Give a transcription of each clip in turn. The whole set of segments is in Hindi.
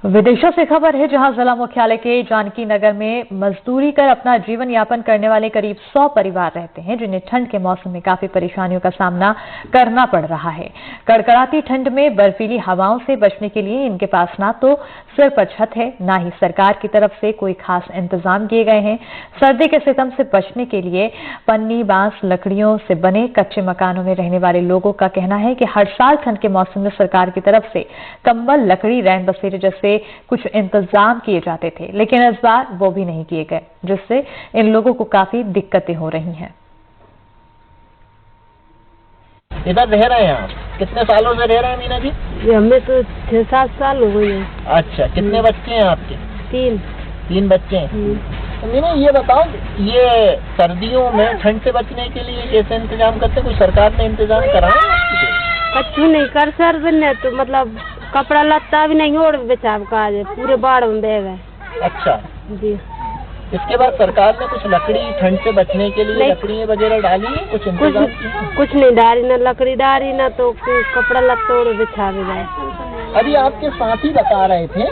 विदेशों से खबर है, जहां जिला मुख्यालय के जानकी नगर में मजदूरी कर अपना जीवन यापन करने वाले करीब 100 परिवार रहते हैं, जिन्हें ठंड के मौसम में काफी परेशानियों का सामना करना पड़ रहा है। कड़कड़ाती ठंड में बर्फीली हवाओं से बचने के लिए इनके पास ना तो सिर पर छत है, ना ही सरकार की तरफ से कोई खास इंतजाम किए गए हैं। सर्दी के सितम से बचने के लिए पन्नी, बांस, लकड़ियों से बने कच्चे मकानों में रहने वाले लोगों का कहना है कि हर साल ठंड के मौसम में सरकार की तरफ से कंबल, लकड़ी, रैन बसेरे जैसे कुछ इंतजाम किए जाते थे, लेकिन इस बार वो भी नहीं किए गए, जिससे इन लोगों को काफी दिक्कतें हो रही हैं। इधर रह रहे हैं आप? कितने सालों से रह रहे हैं मीना जी? हमें तो 6-7 साल हो गए हैं। अच्छा, कितने बच्चे हैं आपके? 3 बच्चे हैं। तो मीना ये बताओ, ये सर्दियों में ठंड से बचने के लिए कैसे इंतजाम करते हैं? कोई सरकार ने इंतजाम कराया? कुछ नहीं कर सर, ने तो मतलब कपड़ा लत्ता भी नहीं ओढ़ बेचाव का, पूरे बाढ़ में बह गए। अच्छा जी। इसके बाद सरकार ने कुछ लकड़ी, ठंड से बचने के लिए लकड़ी वगैरह डाली है? कुछ इंतजाम कुछ नहीं डाली, ना लकड़ी डाली, ना तो कपड़ा लत्ता ओढ़ बिछावे जाए। अभी आपके साथी बता रहे थे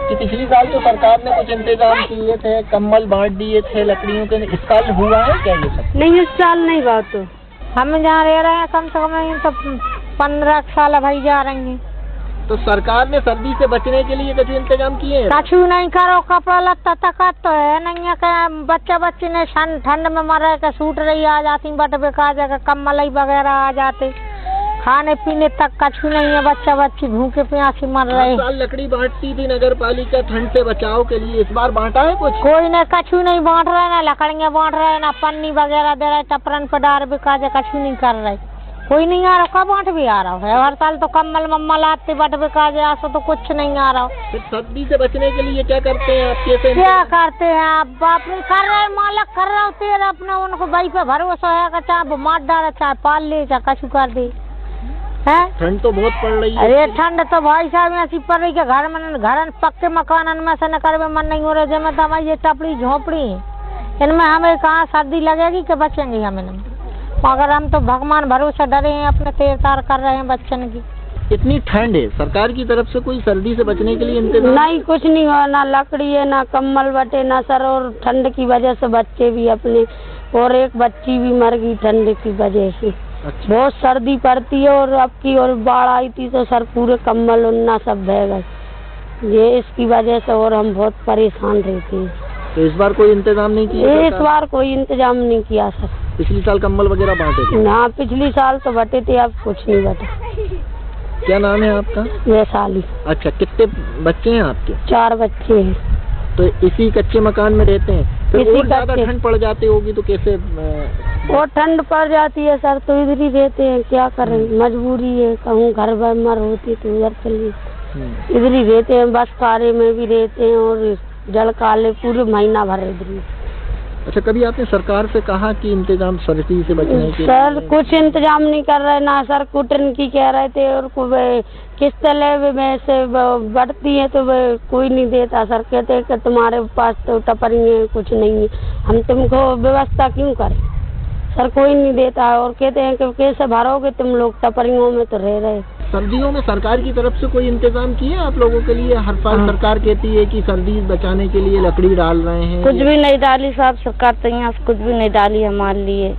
कि पिछली साल तो सरकार ने कुछ इंतजाम किए थे, कंबल बांट दिए थे लकड़ियों के। इस साल हुआ है क्या ये सब? नहीं, इस साल नहीं हुआ। तो हम जहाँ रह रहे हैं कम से कम तो 15 साल भाई जा रही हैं। तो सरकार ने सर्दी से बचने के लिए कुछ इंतजाम किए हैं? कछु नहीं करो, कपड़ा लत्ता तक तो है नहीं है। बच्चा बच्ची ने ठंड में मर रहे, सूट रही आ जाती, बट बेकार जगह कम्बल वगैरह आ जाते, खाने पीने तक कछु नहीं है। बच्चा बच्ची भूखे प्यासी मर रहे। साल लकड़ी बांटती थी नगर पालिका ठंड से बचाव के लिए, इस बार बांटा है कुछ? कोई ने कछु नहीं बांट रहे, ना लकड़ियाँ बांट रहे, ना पन्नी वगैरह दे रहे, टपरन पर डार बेकार कछु नहीं कर रहे। कोई नहीं आ रहा, कब बांट भी आ रहा है? हर साल तो कम्बल मम्मल आते, बट बेकार ऐसा तो कुछ नहीं आ रहा। फिर सर्दी से बचने के लिए क्या करते हैं आप? क्या करते हैं आप? बाप रे कर रहे मालक कर रहा होते हैं अपना, उनको भाई पे भरोसा है, चाहे मार डाले, चाहे पाल ले, चाहे कछु कर दे। ठंड तो बहुत पड़ रही है। अरे ठंड तो भाई साहब ऐसी पड़ रही है, घर पक्के मकान में से न करवे मन नहीं हो रहे। जब तो ये टपड़ी झोपड़ी इनमें हमें कहाँ सर्दी लगेगी कि बचेंगे हमें? मगर हम तो भगवान भरोसा डरे हैं, अपने तेर तार कर रहे हैं बच्चन की। इतनी ठंड है, सरकार की तरफ से कोई सर्दी से बचने के लिए इंतजाम? नहीं, कुछ नहीं हुआ, ना लकड़ी है, ना कम्बल बटे, ना सर। और ठंड की वजह से बच्चे भी अपने, और एक बच्ची भी मर गई ठंड की वजह से। अच्छा। बहुत सर्दी पड़ती है, और अब की और बाढ़ आई थी तो सर पूरे कम्बल उन्ना सब बह गए, ये इसकी वजह से, और हम बहुत परेशान रहते हैं। तो इस बार कोई इंतजाम नहीं किया? इस बार कोई इंतजाम नहीं किया सर। पिछली साल कंबल वगैरह बांटे थे? ना, पिछली साल तो बटे थे, अब कुछ नहीं बटे। क्या नाम है आपका? वैशाली। अच्छा, कितने बच्चे हैं आपके? 4 बच्चे हैं। तो इसी कच्चे मकान में रहते हैं? तो और ज्यादा ठंड पड़ जाती होगी तो कैसे? और ठंड पड़ जाती है सर, तो इधर ही रहते हैं, क्या करें, मजबूरी है। कहूँ घर मर होती तो उधर चलिए, इधर ही रहते हैं। बस कारे में भी रहते हैं, और जल काले पूरे महीना भर इधर ही। अच्छा, कभी आपने सरकार से कहा कि इंतजाम सर्दी से बचने के? सर कुछ इंतजाम नहीं कर रहे ना सर, कुटन की कह रहे थे, और किस्त ले में से बढ़ती है तो कोई नहीं देता सर। कहते हैं कि तुम्हारे पास तो टपरी है, कुछ नहीं है, हम तुमको व्यवस्था क्यों करें? सर कोई नहीं देता है, और कहते हैं कि कैसे भरोगे तुम लोग, टपरियों में तो रह रहे। सर्दियों में सरकार की तरफ से कोई इंतजाम किए आप लोगों के लिए? हर साल सरकार कहती है कि सर्दी बचाने के लिए लकड़ी डाल रहे हैं। कुछ भी नहीं डाली साहब, सरकार तो यहाँ कुछ भी नहीं डाली हमारे लिए,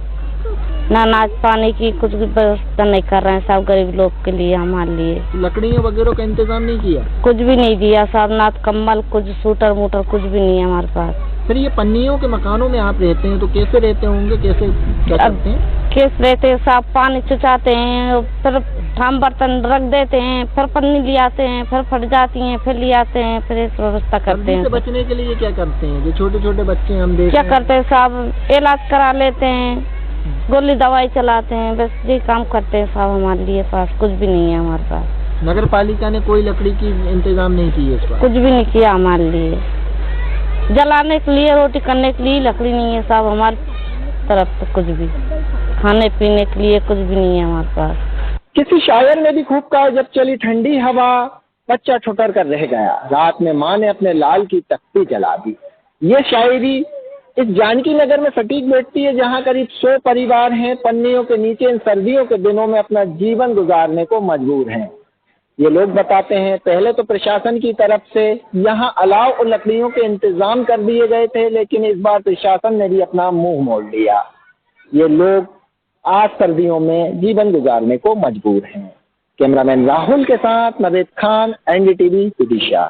ना नाच पानी की कुछ भी व्यवस्था नहीं कर रहे हैं सब गरीब लोग के लिए, हमारे लिए। लकड़ियों वगैरह का इंतजाम नहीं किया? कुछ भी नहीं दिया साहब, ना कम्बल, कुछ सूटर मूटर कुछ भी नहीं है हमारे पास। फिर ये पन्नियों के मकानों में आप रहते हैं तो कैसे रहते होंगे? कैसे क्या करते हैं? कैसे रहते हैं साहब, पानी चुचाते हैं, फिर ठाम बर्तन रख देते हैं, फिर पन्नी ले आते हैं, फिर फट जाती हैं, फिर ले आते हैं, फिर इस व्यवस्था करते हैं। बचने के लिए क्या करते हैं? जो छोटे छोटे बच्चे हम देख क्या करते हैं साहब, इलाज करा लेते हैं, गोली दवाई चलाते हैं, बस ये काम करते हैं साहब। हमारे लिए पास कुछ भी नहीं है हमारे पास। नगर पालिका ने कोई लकड़ी की इंतजाम नहीं की है इस बार? कुछ भी नहीं किया हमारे लिए, जलाने के लिए, रोटी करने के लिए लकड़ी नहीं है साहब हमारी तरफ तो, कुछ भी खाने पीने के लिए कुछ भी नहीं है हमारे पास। किसी शायर ने भी खूब कहा, जब चली ठंडी हवा बच्चा ठुकर कर रह गया, रात में माँ ने अपने लाल की तख्ती जला दी। ये शायरी इस जानकी नगर में सटीक बैठती है, जहाँ करीब 100 परिवार हैं, पन्नियों के नीचे इन सर्दियों के दिनों में अपना जीवन गुजारने को मजबूर हैं। ये लोग बताते हैं पहले तो प्रशासन की तरफ से यहाँ अलाव और लकड़ियों के इंतजाम कर दिए गए थे, लेकिन इस बार प्रशासन ने भी अपना मुंह मोड़ लिया। ये लोग आज सर्दियों में जीवन गुजारने को मजबूर हैं। कैमरामैन राहुल के साथ नवेद खान, एनडीटीवी, विदिशा।